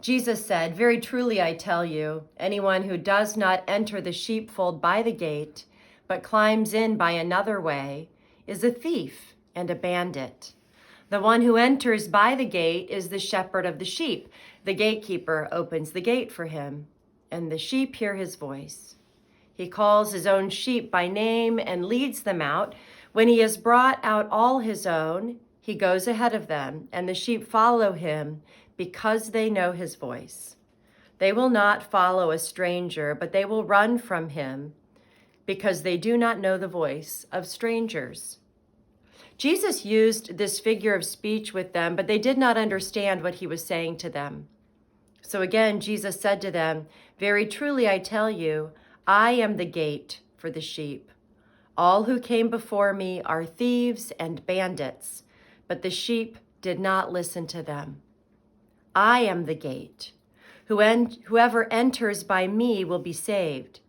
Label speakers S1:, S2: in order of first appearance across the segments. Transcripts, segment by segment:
S1: Jesus said, "Very truly I tell you, anyone who does not enter the sheepfold by the gate, but climbs in by another way, is a thief and a bandit. The one who enters by the gate is the shepherd of the sheep. The gatekeeper opens the gate for him, and the sheep hear his voice. He calls his own sheep by name and leads them out. When he has brought out all his own, he goes ahead of them, and the sheep follow him because they know his voice. They will not follow a stranger, but they will run from him because they do not know the voice of strangers." Jesus used this figure of speech with them, but they did not understand what he was saying to them. So again, Jesus said to them, "Very truly I tell you, I am the gate for the sheep. All who came before me are thieves and bandits, but the sheep did not listen to them. I am the gate. Whoever enters by me will be saved,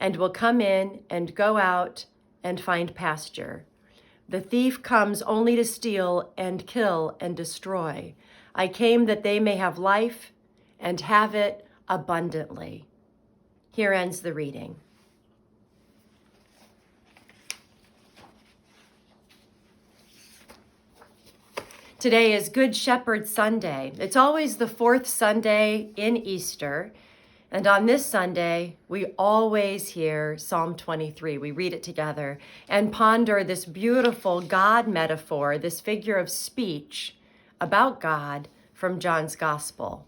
S1: and will come in and go out and find pasture. The thief comes only to steal and kill and destroy. I came that they may have life and have it abundantly." Here ends the reading. Today is Good Shepherd Sunday. It's always the fourth Sunday in Easter. And on this Sunday, we always hear Psalm 23. We read it together and ponder this beautiful God metaphor, this figure of speech about God from John's Gospel.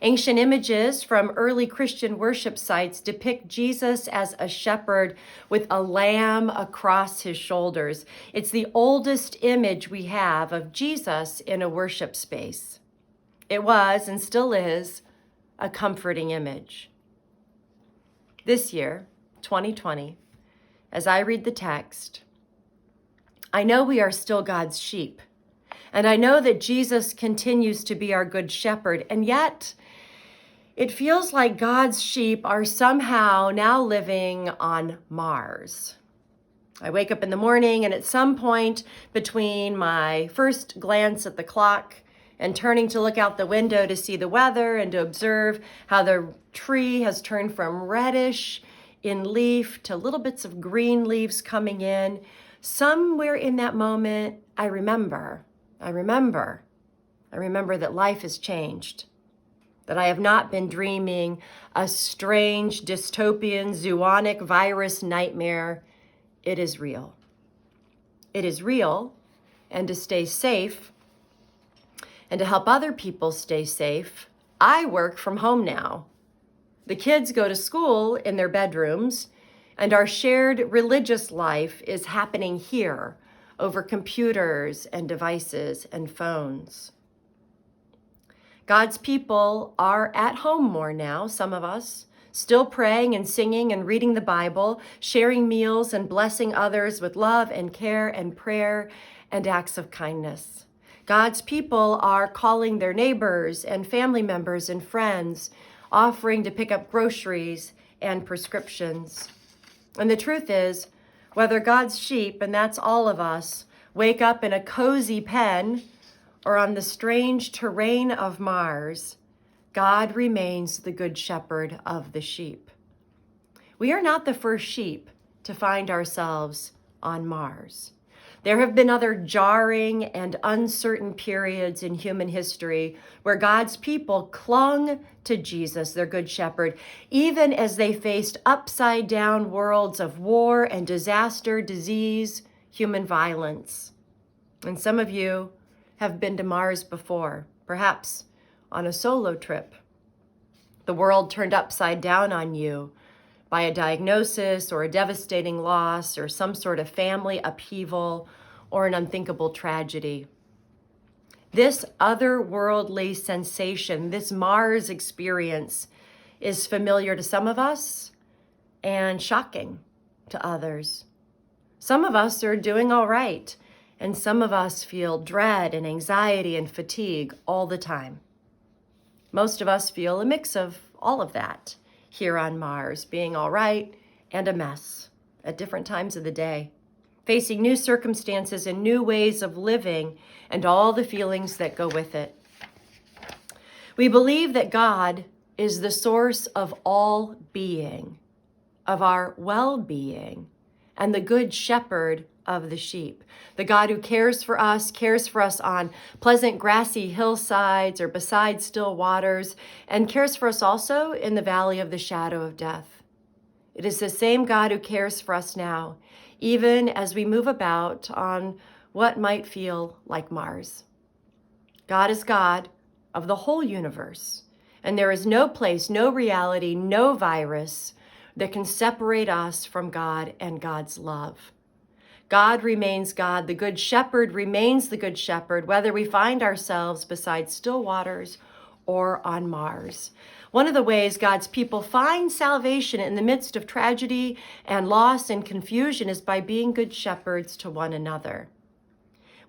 S1: Ancient images from early Christian worship sites depict Jesus as a shepherd with a lamb across his shoulders. It's the oldest image we have of Jesus in a worship space. It was, and still is, a comforting image. This year, 2020, as I read the text, I know we are still God's sheep, and I know that Jesus continues to be our good shepherd, and yet it feels like God's sheep are somehow now living on Mars. I wake up in the morning, and at some point between my first glance at the clock and turning to look out the window to see the weather and to observe how the tree has turned from reddish in leaf to little bits of green leaves coming in, somewhere in that moment, I remember that life has changed, that I have not been dreaming a strange dystopian zoonotic virus nightmare. It is real. It is real, and to stay safe and to help other people stay safe, I work from home now. The kids go to school in their bedrooms, and our shared religious life is happening here over computers and devices and phones. God's people are at home more now, some of us, still praying and singing and reading the Bible, sharing meals and blessing others with love and care and prayer and acts of kindness. God's people are calling their neighbors and family members and friends, offering to pick up groceries and prescriptions. And the truth is, whether God's sheep, and that's all of us, wake up in a cozy pen or on the strange terrain of Mars, God remains the good shepherd of the sheep. We are not the first sheep to find ourselves on Mars. There have been other jarring and uncertain periods in human history where God's people clung to Jesus, their good shepherd, even as they faced upside down worlds of war and disaster, disease, human violence. And some of you have been to Mars before, perhaps on a solo trip. The world turned upside down on you by a diagnosis or a devastating loss or some sort of family upheaval or an unthinkable tragedy. This otherworldly sensation, this Mars experience, is familiar to some of us and shocking to others. Some of us are doing all right, and some of us feel dread and anxiety and fatigue all the time. Most of us feel a mix of all of that here on Mars, being all right and a mess at different times of the day, facing new circumstances and new ways of living and all the feelings that go with it. We believe that God is the source of all being, of our well-being, and the good shepherd of the sheep. The God who cares for us on pleasant grassy hillsides or beside still waters, and cares for us also in the valley of the shadow of death. It is the same God who cares for us now, even as we move about on what might feel like Mars. God is God of the whole universe, and there is no place, no reality, no virus that can separate us from God and God's love. God remains God. The Good Shepherd remains the Good Shepherd, whether we find ourselves beside still waters or on Mars. One of the ways God's people find salvation in the midst of tragedy and loss and confusion is by being good shepherds to one another.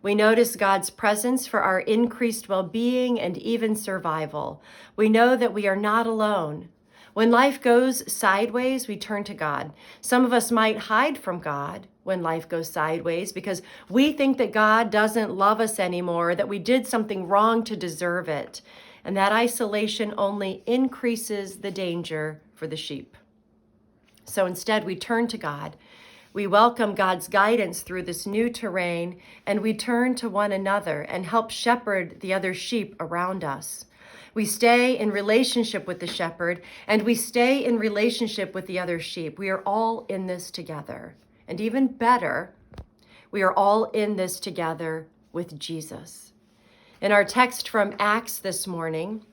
S1: We notice God's presence for our increased well-being and even survival. We know that we are not alone. When life goes sideways, we turn to God. Some of us might hide from God when life goes sideways because we think that God doesn't love us anymore, that we did something wrong to deserve it. And that isolation only increases the danger for the sheep. So instead, we turn to God. We welcome God's guidance through this new terrain, and we turn to one another and help shepherd the other sheep around us. We stay in relationship with the shepherd, and we stay in relationship with the other sheep. We are all in this together. And even better, we are all in this together with Jesus. In our text from Acts this morning,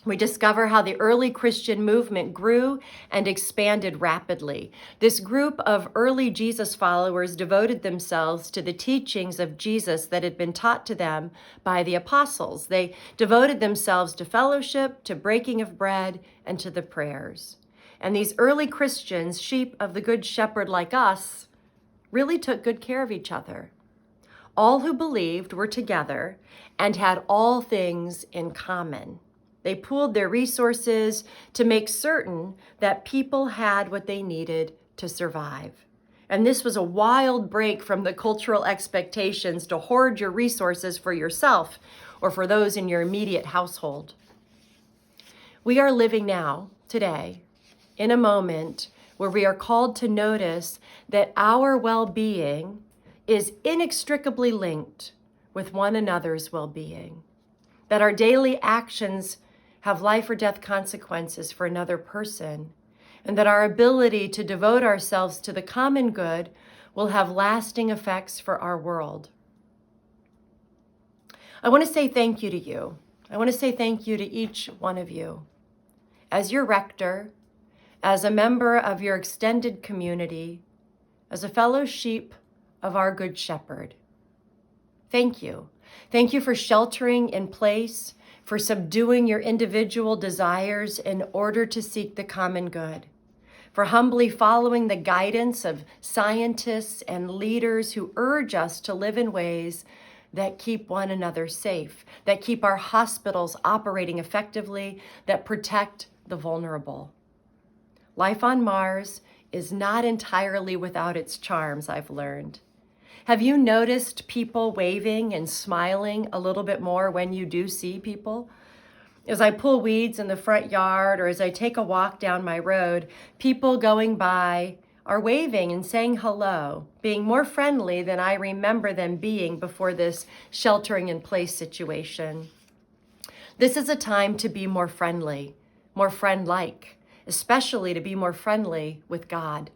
S1: we discover how the early Christian movement grew and expanded rapidly. This group of early Jesus followers devoted themselves to the teachings of Jesus that had been taught to them by the apostles. They devoted themselves to fellowship, to breaking of bread, and to the prayers. And these early Christians, sheep of the Good Shepherd like us, really took good care of each other. All who believed were together and had all things in common. They pooled their resources to make certain that people had what they needed to survive. And this was a wild break from the cultural expectations to hoard your resources for yourself or for those in your immediate household. We are living now, today, in a moment where we are called to notice that our well-being is inextricably linked with one another's well-being, that our daily actions have life or death consequences for another person, and that our ability to devote ourselves to the common good will have lasting effects for our world. I want to say thank you to you. I want to say thank you to each one of you. As your rector, as a member of your extended community, as a fellow sheep of our Good Shepherd. Thank you. Thank you for sheltering in place, for subduing your individual desires in order to seek the common good, for humbly following the guidance of scientists and leaders who urge us to live in ways that keep one another safe, that keep our hospitals operating effectively, that protect the vulnerable. Life on Mars is not entirely without its charms, I've learned. Have you noticed people waving and smiling a little bit more when you do see people? As I pull weeds in the front yard or as I take a walk down my road, people going by are waving and saying hello, being more friendly than I remember them being before this sheltering in place situation. This is a time to be more friendly, more friend-like, especially to be more friendly with God.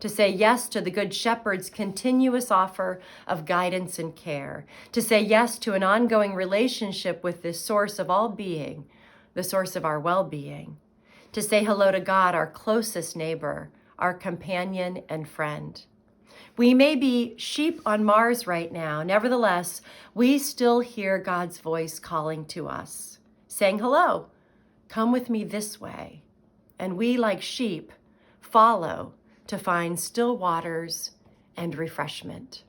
S1: To say yes to the Good Shepherd's continuous offer of guidance and care, to say yes to an ongoing relationship with this source of all being, the source of our well-being, to say hello to God, our closest neighbor, our companion and friend. We may be sheep on Mars right now. Nevertheless, we still hear God's voice calling to us, saying, hello, come with me this way. And we, like sheep, follow to find still waters and refreshment.